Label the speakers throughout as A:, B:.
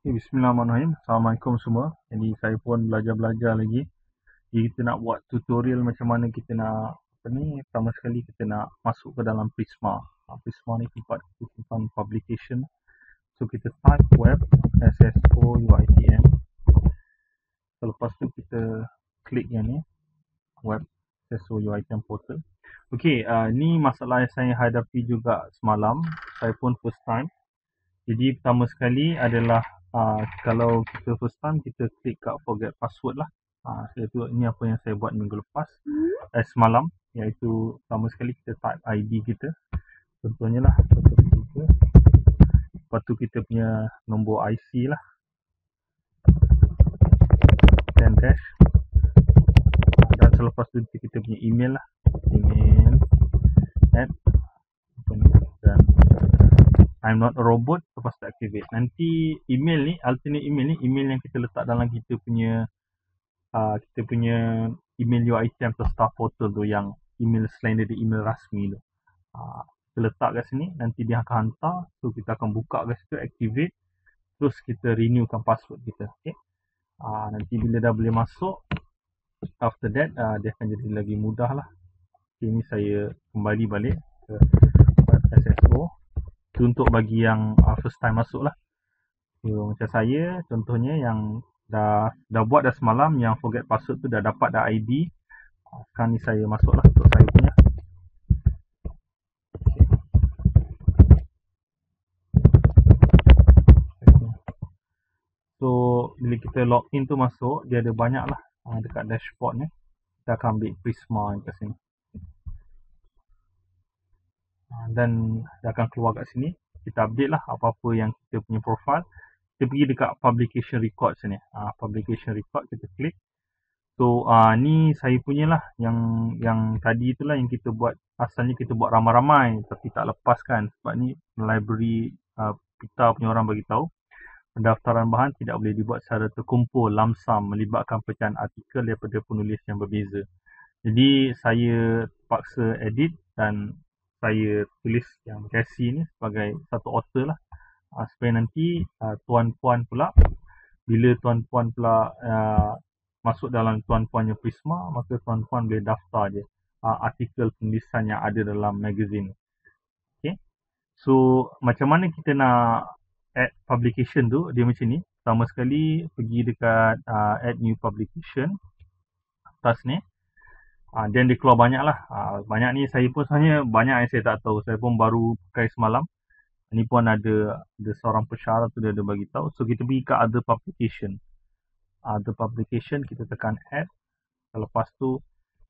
A: Bismillahirrahmanirrahim. Assalamualaikum semua. Jadi saya pun belajar-belajar lagi. Jadi kita nak buat tutorial macam mana kita nak pertama sekali kita nak masuk ke dalam Prisma. Prisma ni tempat kita simpan publication. So kita type web SSOUITM. Selepas tu kita klik yang ni web SSOUITM portal. Okey, ni masalah yang saya hadapi juga semalam. Saya pun first time. Jadi pertama sekali adalah kalau kita first time kita klik kat forget password lah. Iaitu ini apa yang saya buat minggu lepas semalam, iaitu pertama sekali kita type ID kita. Contohnya lah 123. Lepas tu kita punya nombor IC lah 10 dash. Dan selepas tu kita punya email lah. Email at dan I'm not a robot, lepas tu activate. Nanti email ni, alternate email ni, email yang kita letak dalam kita punya email UiTM atau staff portal tu, yang email selain dari email rasmi tu. Kita letak kat sini, nanti dia akan hantar. So kita akan buka kat situ, activate. Terus kita renewkan password kita. Okay? Nanti bila dah boleh masuk, after that dia akan jadi lagi mudah lah. Okay, ini saya kembali balik ke SSO. Untuk bagi yang first time masuk lah. So, macam saya contohnya yang dah buat dah semalam, yang forget password tu dah dapat dah ID. Sekarang ni saya masuk lah untuk saya punya. So bila kita login tu masuk, dia ada banyak lah dekat dashboard ni. Kita akan ambil Prisma kat sini. Dan dia akan keluar kat sini. Kita update lah apa-apa yang kita punya profile. Kita pergi dekat publication record sini. Publication record kita klik. So ni saya punya lah, yang tadi itulah yang kita buat. Asalnya kita buat ramai-ramai tapi tak lepas kan, sebab ni library kita punya orang bagi tahu pendaftaran bahan tidak boleh dibuat secara terkumpul lamsam melibatkan pecahan artikel daripada penulis yang berbeza. Jadi saya paksa edit dan saya tulis yang Cassie ni sebagai satu author lah, supaya nanti tuan-puan pula, bila tuan-puan pula masuk dalam tuan-puannya Prisma, maka tuan-puan boleh daftar je artikel penulisan yang ada dalam magazine. Okay. So macam mana kita nak add publication tu, dia macam ni. Pertama sekali pergi dekat add new publication atas ni. Dan dia keluar banyak lah. Banyak ni saya pun sebenarnya banyak yang saya tak tahu. Saya pun baru pakai semalam. Ni pun ada seorang pesyarah tu dia ada bagi tahu. So kita pergi ke other publication. Other publication kita tekan add. Lepas tu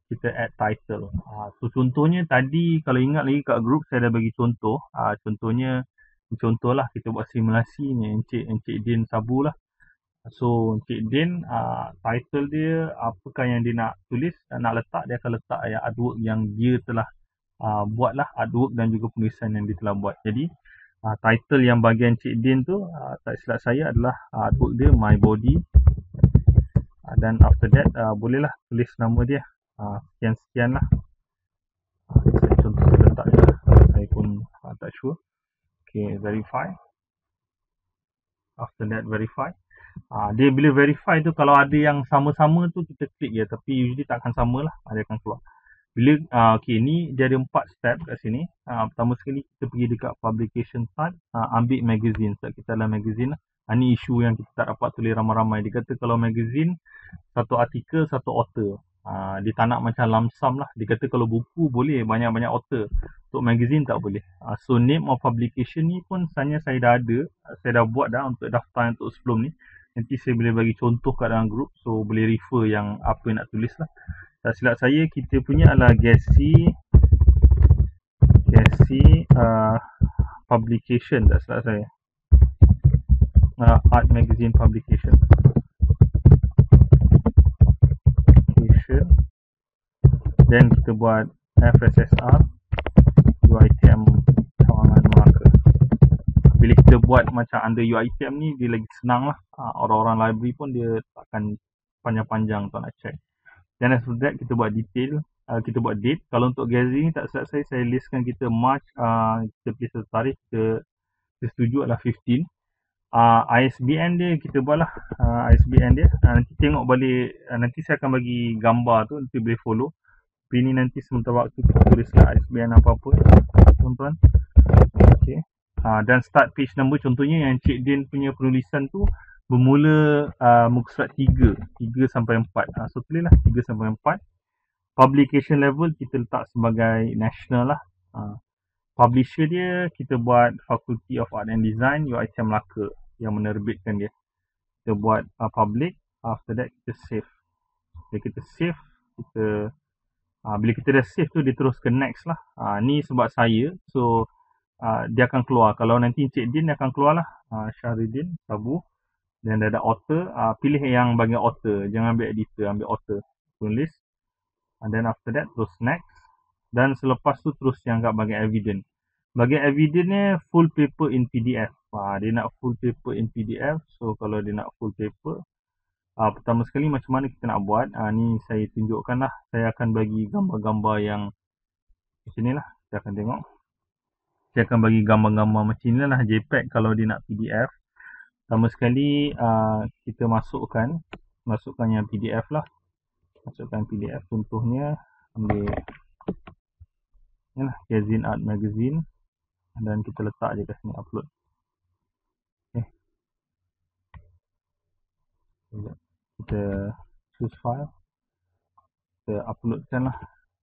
A: kita add title. So contohnya tadi kalau ingat lagi kat group saya dah bagi contoh. Contohlah kita buat simulasi ni Encik Din Sabu lah. So Encik Din title dia apakah yang dia nak tulis dan nak letak, dia akan letak artwork yang dia telah buat lah, artwork dan juga penulisan yang dia telah buat. Jadi title yang bagian Encik Din tu tak silap saya adalah artwork dia My Body. Dan after that bolehlah tulis nama dia sekian-sekian lah. Saya contoh saya letak je lah. Saya pun tak sure. Okay, verify. After that verify. Dia bila verify tu, kalau ada yang sama-sama tu kita klik je, tapi usually takkan sama lah, dia akan keluar. Bila okay, ni dia ada 4 step kat sini. Pertama sekali kita pergi dekat publication type, ambil magazine, sebab kita dalam magazine lah. Ni isu yang kita tak dapat tulis ramai-ramai. Dia kata kalau magazine, satu artikel satu author. Dia tak nak macam lamsam lah. Dia kata kalau buku boleh banyak-banyak author, untuk magazine tak boleh. So name of publication ni pun sebenarnya saya dah ada, saya dah buat dah untuk daftar untuk sebelum ni. Nanti saya boleh bagi contoh kat dalam group, so boleh refer yang apa yang nak tulis lah. Tak silap saya kita punya adalah Cassie publication, tak silap saya. Art magazine publication. Then kita buat FSSR UiTM cawangan marker. Bila kita buat macam under UiTM ni, dia lagi senang lah. Orang-orang library pun dia takkan panjang-panjang tak nak check. Dan after that kita buat detail, kita buat date. Kalau untuk gathering ni tak silap saya listkan kita March, kita pilih satu tarikh, kita setuju adalah 15. ISBN dia kita buat lah. ISBN dia nanti tengok balik, nanti saya akan bagi gambar tu, nanti boleh follow. Tapi ni nanti sementara waktu kita tulislah ISBN apa-apa tuan-tuan. Okay. Dan start page number, contohnya yang Cik Din punya penulisan tu bermula muka surat 3 sampai 4. So tulis lah 3 sampai 4. Publication level kita letak sebagai national lah. Publisher dia kita buat Faculty of Art and Design UiTM Melaka yang menerbitkan dia. Kita buat public. After that kita save. Bila kita save, bila kita dah save tu dia terus ke next lah. Ni sebab saya, so dia akan keluar. Kalau nanti Encik Din dia akan keluar lah. Syahruddin Sabu. Dan dia ada author. Pilih yang bagian author. Jangan ambil editor, ambil author. Tulis. And then after that terus next. Dan selepas tu terus yang kat bagian evidence. Bagian evidence ni full paper in PDF. Dia nak full paper in PDF. So kalau dia nak full paper, pertama sekali macam mana kita nak buat. Ni saya tunjukkan lah. Saya akan bagi gambar-gambar yang macam ni lah. Kita akan tengok. Saya akan bagi gambar-gambar macam ni lah. JPEG kalau dia nak PDF. Pertama sekali kita masukkan yang PDF lah. Masukkan PDF. Contohnya ambil ni lah, Magazine Art Magazine. Dan kita letak je kat sini, upload. Okay. Kita choose file. Kita uploadkan lah.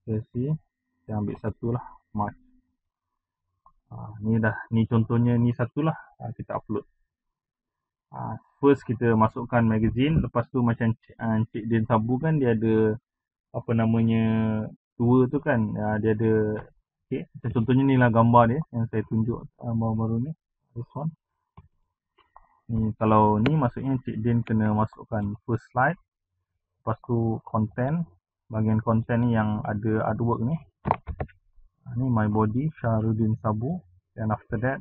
A: Kita ambil satu lah, March. Ni contohnya, ni satu lah. Kita upload. First kita masukkan magazine. Lepas tu macam Encik Din Sabu kan dia ada apa namanya tour tu kan. Dia ada okay. Contohnya ni lah gambar dia yang saya tunjuk baru-baru ni. This one. Ni kalau ni maksudnya Encik Din kena masukkan first slide. Lepas tu content. Bahagian content ni yang ada artwork ni. Ni my body Syahruddin Sabu. And after that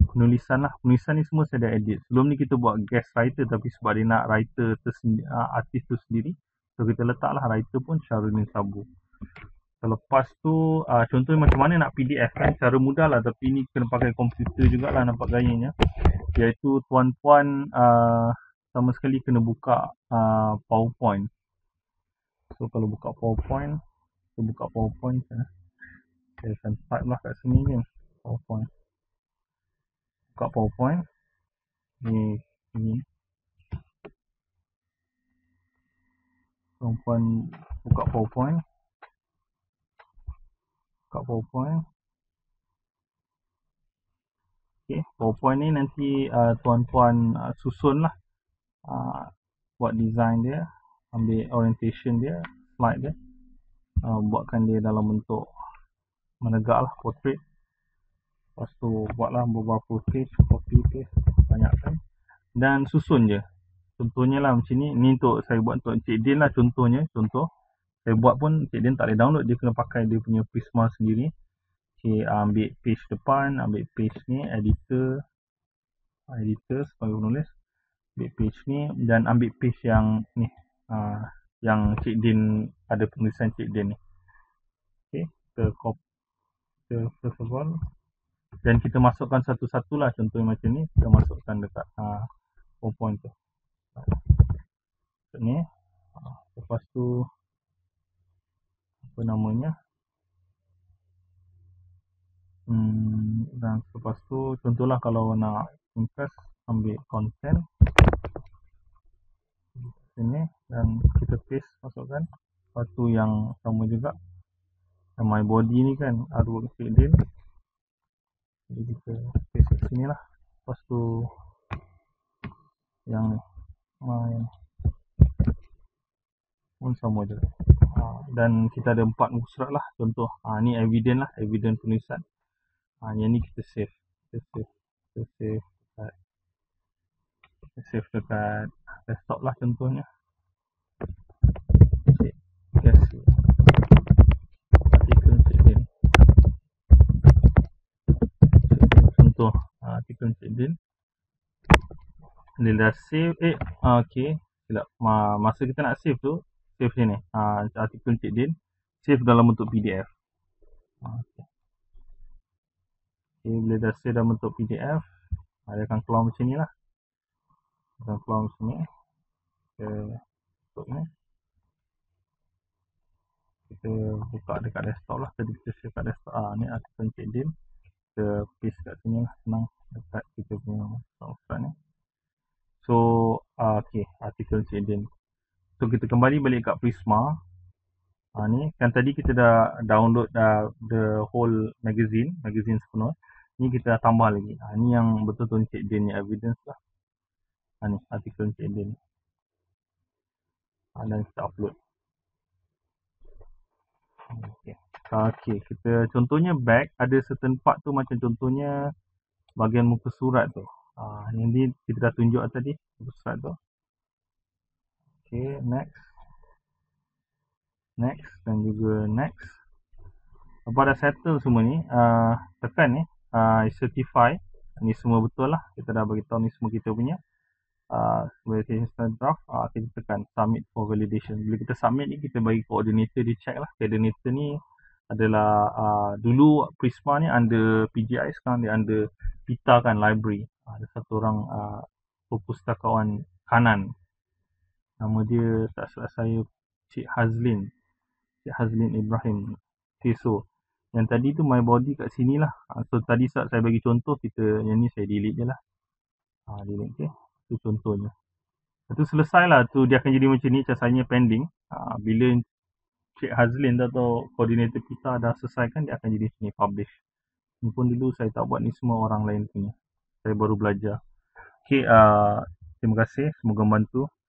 A: penulisan lah. Penulisan ni semua saya dah edit. Sebelum ni kita buat guest writer, tapi sebab dia nak writer artis tu sendiri, so kita letak lah writer pun Syahruddin Sabu. Selepas tu contohnya macam mana nak PDF kan, cara mudah lah, tapi ni kena pakai komputer jugalah nampak gayanya. Iaitu tuan-puan sama sekali kena buka PowerPoint. So kalau buka PowerPoint, saya akan type lah kat sini kan, PowerPoint. Buka PowerPoint. Ni tuan-puan buka PowerPoint. Okay, PowerPoint ni nanti tuan-puan susun lah. Buat design dia, ambil orientation dia, slide dia, buatkan dia dalam bentuk menegak lah, portrait. Lepas tu buatlah beberapa page, copy paste, banyakkan dan susun je. Contohnya lah macam ni. Ni untuk saya buat untuk Encik Din lah, contoh saya buat pun Encik Din tak boleh download, dia kena pakai dia punya Prisma sendiri. Okay, ambil page depan, ambil page ni, editor sebagai penulis, ambil page ni dan ambil page yang ni, yang Cik Din ada penulisan Cik Din ni. Okay, kita copy first of all, dan kita masukkan satu-satu lah. Contohnya macam ni, kita masukkan dekat PowerPoint tu ni. Lepas tu apa namanya, dan lepas tu contohlah kalau nak impress, ambil content sini dan kita paste, masukkan. Lepas tu yang sama juga yang my body ni kan, artwork Cik Din, jadi kita paste kat sini lah. Lepas tu yang ni pun sama je. Dan kita ada 4 muka surat lah. Contoh ni evidence lah, evidence penulisan. Yang ni kita save. Kita save dekat desktop lah contohnya. Artikel Cik Din. Contoh artikel Cik Din. Dia dah save. Okay, silap. Masa kita nak save tu, save sini. Artikel Cik Din, save dalam bentuk PDF. Okay, bila dah save dalam bentuk PDF, Dia akan keluar macam ni lah. Dia akan keluar macam ni. Kita tutup ni. Kita buka dekat desktop lah. Tadi kita share kat desktop. Ni artikel Encik Din. Kita paste kat sini lah. Senang. Dekat kita punya website ni. So, okay. Artikel Encik Din. So, kita kembali balik kat Prisma. Ni kan tadi kita dah download the whole magazine sepenuh. Ni kita dah tambah lagi. Ni yang betul-betul Encik Din ni evidence lah. Ni artikel Encik Din. Dan kita upload. Okay, kita contohnya back ada certain part tu macam contohnya bahagian muka surat tu. Ni kita dah tunjuk tadi muka surat tu. Okay, next dan juga next. Lepas dah settle semua ni, tekan ni certify. Ni semua betul lah. Kita dah beritahu ni semua kita punya verification standard draft. Kita tekan submit for validation. Bila kita submit ni, kita bagi coordinator dia check lah. Coordinator ni adalah dulu Prisma ni under PGI, sekarang dia under PITA kan, library. Ada satu orang perpustakawan kanan. Nama dia tak salah saya Cik Hazlin Ibrahim. Okay, so yang tadi tu my body kat sini lah. So tadi saat saya bagi contoh, yang ni saya delete je lah. Delete, okay. Itu contohnya. Itu selesai lah tu, dia akan jadi macam ni, casanya pending. Bila Cik Hazlin atau koordinator kita dah selesaikan, dia akan jadi sini publish. Ni pun dulu saya tak buat, ni semua orang lain punya. Saya baru belajar. Okay, terima kasih, semoga membantu.